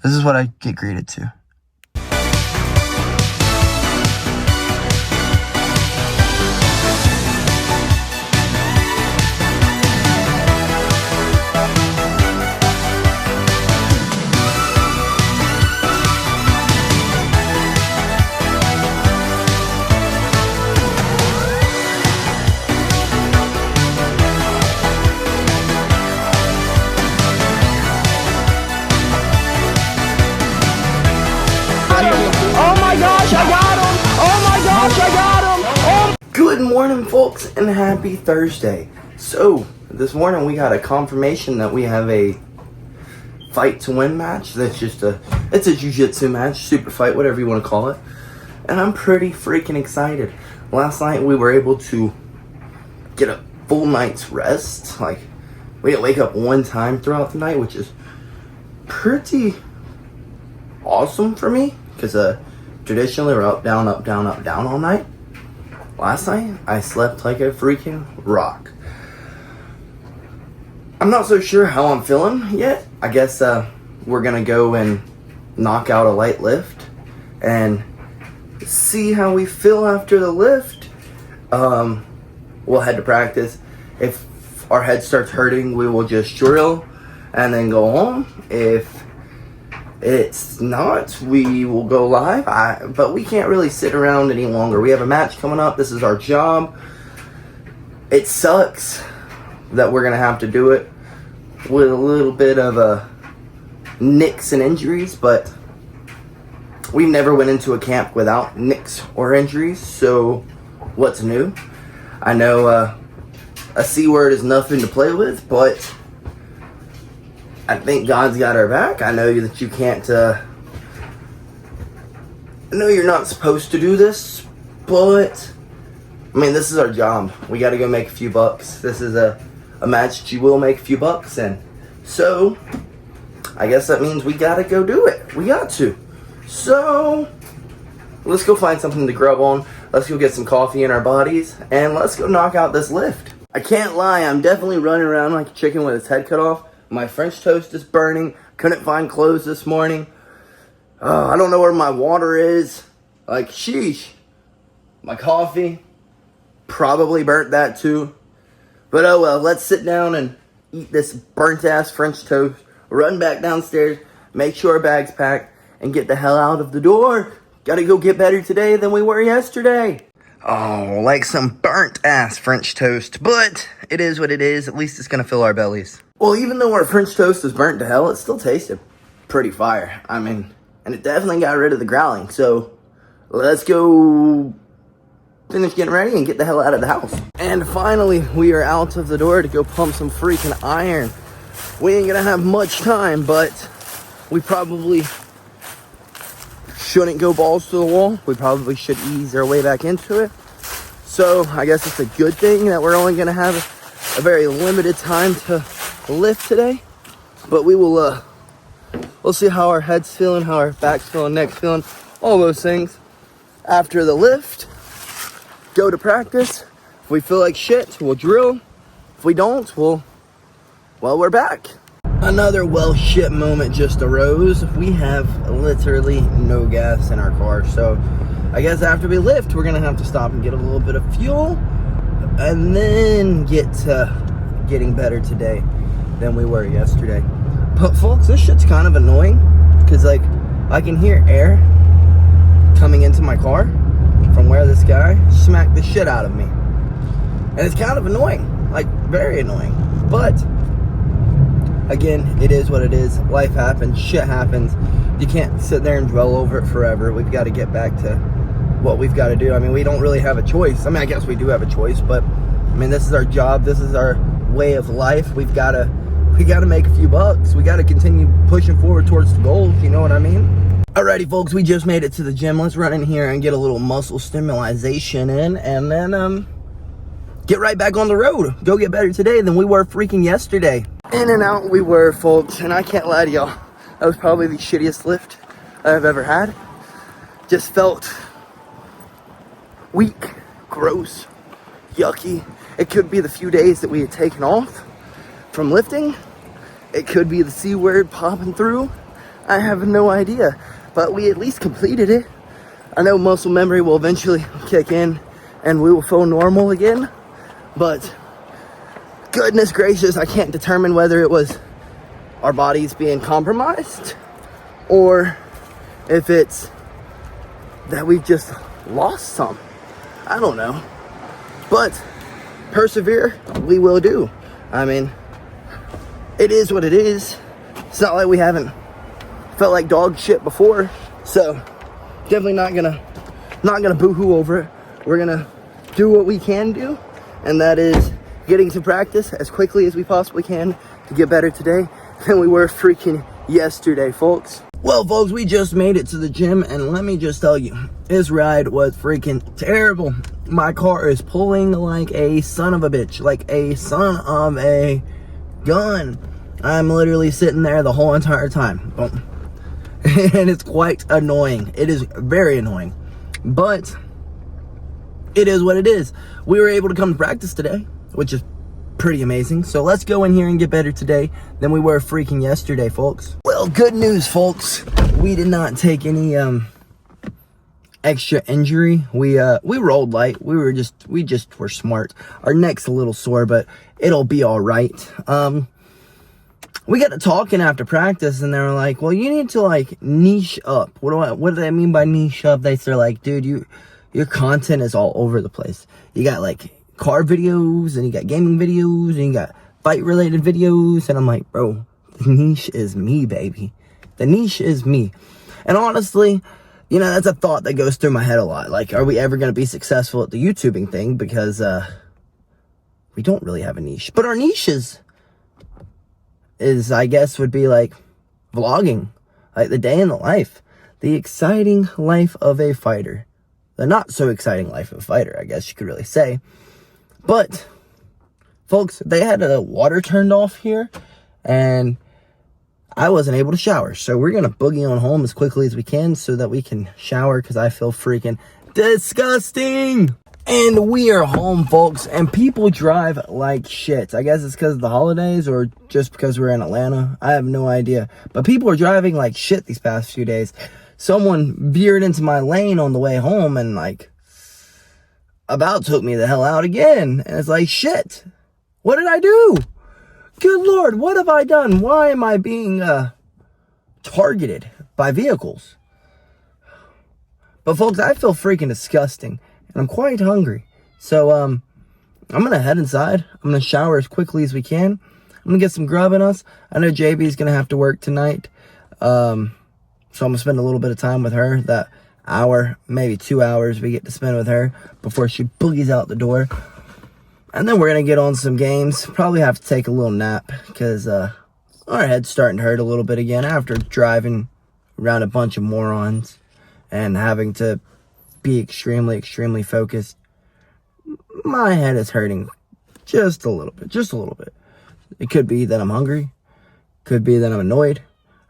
This is what I get greeted to. Good morning, folks, and happy Thursday. So, this morning we got a confirmation that we have a fight to win match. It's a jiu-jitsu match, super fight, whatever you want to call it. And I'm pretty freaking excited. Last night we were able to get a full night's rest. Like, we didn't wake up one time throughout the night, which is pretty awesome for me. Because traditionally we're up, down all night. Last night, I slept like a freaking rock. I'm not so sure how I'm feeling yet. I guess we're going to go and knock out a light lift and see how we feel after the lift. We'll head to practice. If our head starts hurting, we will just drill and then go home. If it's not, we will go live, but we can't really sit around any longer. We have a match coming up. This is our job. It sucks that we're going to have to do it with a little bit of nicks and injuries, but we never went into a camp without nicks or injuries, so what's new? I know a C word is nothing to play with, but I think God's got our back. I know that you can't, I know you're not supposed to do this, but, I mean, this is our job. We got to go make a few bucks. This is a match that you will make a few bucks in. So, I guess that means we got to go do it. We got to. So, let's go find something to grub on. Let's go get some coffee in our bodies, and let's go knock out this lift. I can't lie, I'm definitely running around like a chicken with its head cut off. My French toast is burning. Couldn't find clothes this morning. I don't know where my water is. Like, sheesh. My coffee. Probably burnt that too. But oh well, let's sit down and eat this burnt ass French toast. Run back downstairs. Make sure our bag's packed. And get the hell out of the door. Gotta go get better today than we were yesterday. Oh, like some burnt ass French toast. But it is what it is. At least it's gonna fill our bellies. Well, even though our French toast is burnt to hell, it still tasted pretty fire. I mean, and it definitely got rid of the growling. So, let's go finish getting ready and get the hell out of the house. And finally, we are out of the door to go pump some freaking iron. We ain't gonna have much time, but we probably shouldn't go balls to the wall. We probably should ease our way back into it. So, I guess it's a good thing that we're only gonna have a very limited time to lift today, but we will we'll see how our head's feeling, how our back's feeling, neck's feeling, all those things after the lift. Go to practice. If we feel like shit, we'll drill. If we don't, we're back. Another well shit moment just arose. We have literally no gas in our car, so I guess after we lift, we're gonna have to stop and get a little bit of fuel and then get to getting better today than we were yesterday. But folks, this shit's kind of annoying because like I can hear air coming into my car from where this guy smacked the shit out of me, and it's kind of annoying, like very annoying. But again, it is what it is. Life happens, shit happens. You can't sit there and dwell over it forever. We've got to get back to what we've got to do. I mean, we don't really have a choice. I mean, I guess we do have a choice, but I mean, this is our job. This is our way of life. We got to make a few bucks. We got to continue pushing forward towards the goals. You know what I mean? Alrighty, folks, we just made it to the gym. Let's run in here and get a little muscle stimulation in, and then get right back on the road. Go get better today than we were freaking yesterday. In and out we were, folks, and I can't lie to y'all. That was probably the shittiest lift I've ever had. Just felt weak, gross, yucky. It could be the few days that we had taken off from lifting. It could be the C word popping through. I have no idea. But we at least completed it. I know muscle memory will eventually kick in and we will feel normal again. But goodness gracious, I can't determine whether it was our bodies being compromised or if it's that we've just lost some. I don't know. But persevere, we will do. I mean, it is what it is. It's not like we haven't felt like dog shit before. So definitely not gonna boo-hoo over it. We're gonna do what we can do, and that is getting to practice as quickly as we possibly can to get better today than we were freaking yesterday, folks. Well, folks, we just made it to the gym, and let me just tell you, this ride was freaking terrible. My car is pulling like a son of a bitch, like a son of a gun. I'm literally sitting there the whole entire time. Boom. And it's quite annoying. It is very annoying. But it is what it is. We were able to come to practice today, which is pretty amazing. So let's go in here and get better today than we were freaking yesterday, folks. Well, good news, folks. We did not take any extra injury. We rolled light. We just were smart. Our neck's a little sore, but it'll be all right. We got to talking after practice, and they were like, well, you need to like niche up. What do they mean by niche up? They're like, dude, your content is all over the place. You got like car videos, and you got gaming videos, and you got fight related videos. And I'm like, bro, the niche is me, baby. The niche is me. And honestly, you know, that's a thought that goes through my head a lot. Like, are we ever going to be successful at the YouTubing thing? Because we don't really have a niche. But our niches is, I guess, would be like vlogging, like the day in the life, the exciting life of a fighter, the not so exciting life of a fighter, I guess you could really say. But folks, they had the water turned off here, and I wasn't able to shower. So we're gonna boogie on home as quickly as we can so that we can shower, because I feel freaking disgusting. And we are home, folks, and people drive like shit. I guess it's because of the holidays or just because we're in Atlanta. I have no idea. But people are driving like shit these past few days. Someone veered into my lane on the way home and like about took me the hell out again. And it's like, shit, what did I do? Good Lord, what have I done? Why am I being targeted by vehicles? But folks, I feel freaking disgusting. And I'm quite hungry. So, I'm going to head inside. I'm going to shower as quickly as we can. I'm going to get some grub in us. I know JB's going to have to work tonight. So I'm going to spend a little bit of time with her. That hour, maybe 2 hours we get to spend with her before she boogies out the door. And then we're going to get on some games. Probably have to take a little nap because our head's starting to hurt a little bit again after driving around a bunch of morons and having to be extremely focused. My head is hurting just a little bit. It could be that I'm hungry, could be that I'm annoyed.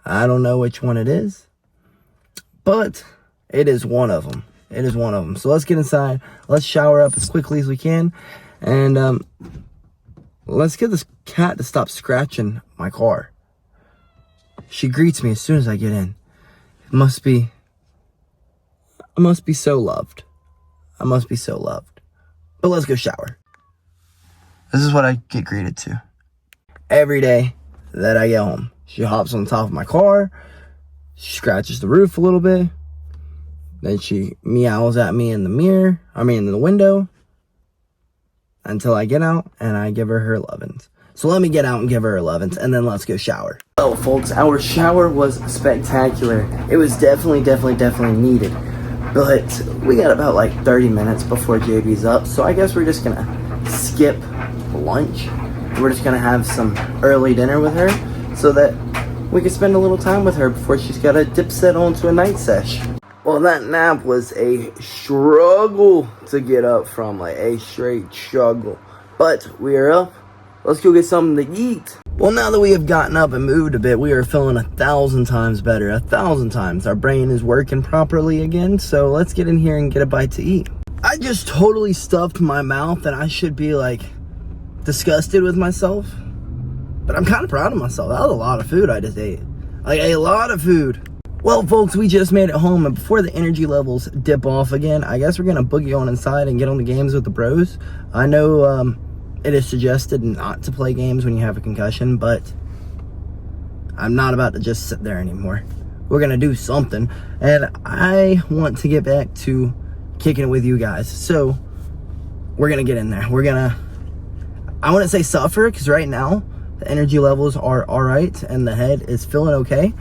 I don't know which one it is, but it is one of them. So let's get inside, let's shower up as quickly as we can, and let's get this cat to stop scratching my car. She greets me as soon as I get in. I must be so loved. But let's go shower. This is what I get greeted to every day that I get home. She hops on top of my car, she scratches the roof a little bit, then she meows at me in the window, until I get out and I give her lovins. So let me get out and give her lovins, and then let's go shower. Well, folks, our shower was spectacular. It was definitely needed. But we got about like 30 minutes before JB's up, so I guess we're just gonna skip lunch. We're just gonna have some early dinner with her so that we can spend a little time with her before she's gotta dip set onto a night sesh. Well, that nap was a struggle to get up from, like a straight struggle. But we are up. Let's go get something to eat. Well, now that we have gotten up and moved a bit, we are feeling 1,000 times better. 1,000 times. Our brain is working properly again, so let's get in here and get a bite to eat. I just totally stuffed my mouth, and I should be, like, disgusted with myself. But I'm kind of proud of myself. That was a lot of food I just ate. Like a lot of food. Well, folks, we just made it home, and before the energy levels dip off again, I guess we're gonna boogie on inside and get on the games with the bros. I know it is suggested not to play games when you have a concussion, but I'm not about to just sit there anymore. We're gonna do something, and I want to get back to kicking it with you guys. So we're gonna get in there. I wouldn't say suffer, because right now the energy levels are all right and the head is feeling okay.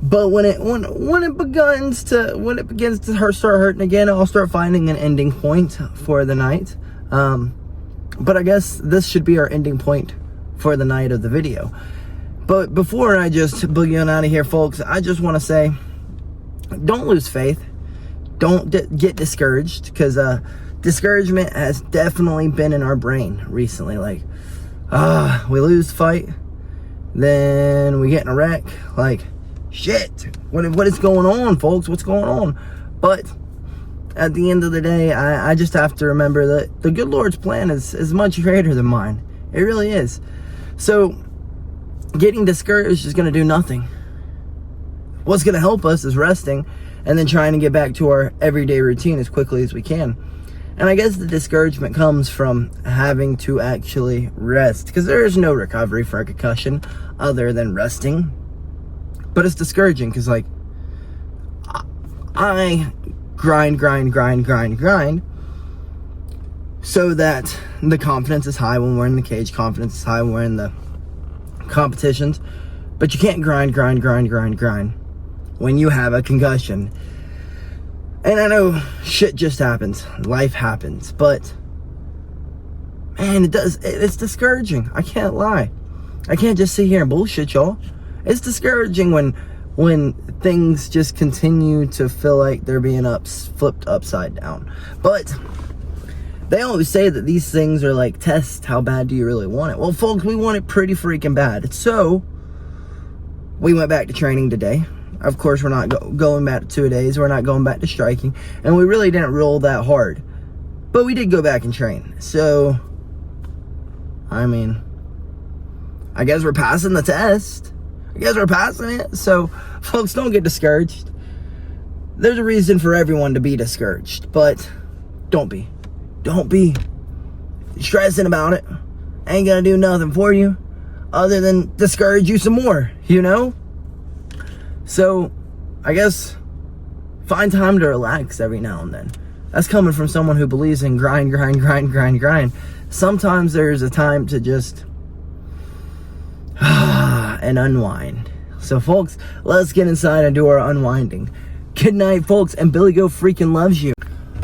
But when it begins to start hurting again, I'll start finding an ending point for the night. But I guess this should be our ending point for the night of the video. But before I just boogie on out of here, folks, I just want to say, don't lose faith. Don't get discouraged, because discouragement has definitely been in our brain recently. Like, we lose the fight, then we get in a wreck. Like, shit, what is going on, folks? What's going on? But at the end of the day, I just have to remember that the good Lord's plan is much greater than mine. It really is. So getting discouraged is going to do nothing. What's going to help us is resting and then trying to get back to our everyday routine as quickly as we can. And I guess the discouragement comes from having to actually rest, because there is no recovery for a concussion other than resting. But it's discouraging because, like, I grind so that the confidence is high when we're in the cage, confidence is high when we're in the competitions. But you can't grind when you have a concussion. And I know shit just happens, life happens, but man, it's discouraging. I can't lie. I can't just sit here and bullshit y'all. It's discouraging when things just continue to feel like they're being flipped upside down. But they always say that these things are like tests. How bad do you really want it? Well, folks, we want it pretty freaking bad. So we went back to training today. Of course, we're not going back to 2 days. We're not going back to striking. And we really didn't roll that hard. But we did go back and train. So, I mean, I guess we're passing the test. I guess we're passing it. So, folks, don't get discouraged. There's a reason for everyone to be discouraged. But don't be. Don't be stressing about it. Ain't gonna do nothing for you other than discourage you some more, you know? So, I guess find time to relax every now and then. That's coming from someone who believes in grind. Sometimes there's a time to just and unwind. So, folks, let's get inside and do our unwinding. Good night, folks, and BillyGoat freaking loves you.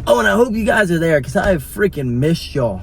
Oh, and I hope you guys are there, because I have freaking missed y'all.